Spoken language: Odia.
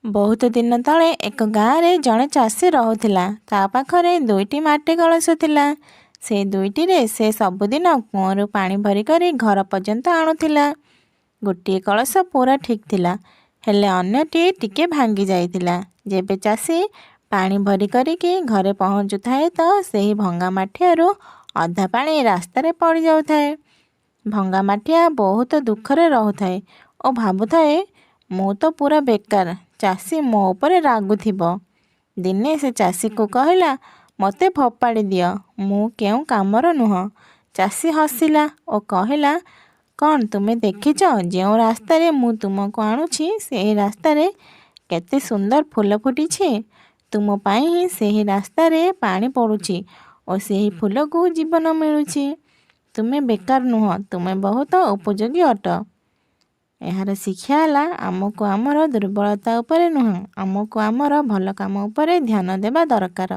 ବହୁତ ଦିନ ତଳେ ଏକ ଗାଁରେ ଜଣେ ଚାଷୀ ରହୁଥିଲା। ତା ପାଖରେ ଦୁଇଟି ମାଟି କଳସ ଥିଲା। ସେ ଦୁଇଟିରେ ସେ ସବୁଦିନ କୂଅରୁ ପାଣି ଭରି କରି ଘର ପର୍ଯ୍ୟନ୍ତ ଆଣୁଥିଲା। ଗୋଟିଏ କଳସ ପୁରା ଠିକ୍ ଥିଲା, ହେଲେ ଅନ୍ୟଟି ଟିକେ ଭାଙ୍ଗି ଯାଇଥିଲା। ଯେବେ ଚାଷୀ ପାଣି ଭରି କରିକି ଘରେ ପହଞ୍ଚୁଥାଏ ତ ସେହି ଭଙ୍ଗା ମାଠିଆରୁ ଅଧା ପାଣି ରାସ୍ତାରେ ପଡ଼ିଯାଉଥାଏ। ଭଙ୍ଗା ମାଠିଆ ବହୁତ ଦୁଃଖରେ ରହୁଥାଏ ଓ ଭାବୁଥାଏ, ମୁଁ ତ ପୁରା ବେକାର, ଚାଷୀ ମୋ ଉପରେ ରାଗୁଥିବ। ଦିନେ ସେ ଚାଷୀକୁ କହିଲା, ମୋତେ ଫୋପାଡ଼ି ଦିଅ, ମୁଁ କେଉଁ କାମର ନୁହଁ। ଚାଷୀ ହସିଲା ଓ କହିଲା, କ'ଣ ତୁମେ ଦେଖିଛ ଯେଉଁ ରାସ୍ତାରେ ମୁଁ ତୁମକୁ ଆଣୁଛି ସେହି ରାସ୍ତାରେ କେତେ ସୁନ୍ଦର ଫୁଲ ଫୁଟିଛି। ତୁମ ପାଇଁ ହିଁ ସେହି ରାସ୍ତାରେ ପାଣି ପଡ଼ୁଛି ଓ ସେହି ଫୁଲକୁ ଜୀବନ ମିଳୁଛି। ତୁମେ ବେକାର ନୁହଁ, ତୁମେ ବହୁତ ଉପଯୋଗୀ ଅଟ। ଏହାର ଶିକ୍ଷା ହେଲା, ଆମକୁ ଆମର ଦୁର୍ବଳତା ଉପରେ ନୁହଁ, ଆମକୁ ଆମର ଭଲ କାମ ଉପରେ ଧ୍ୟାନ ଦେବା ଦରକାର।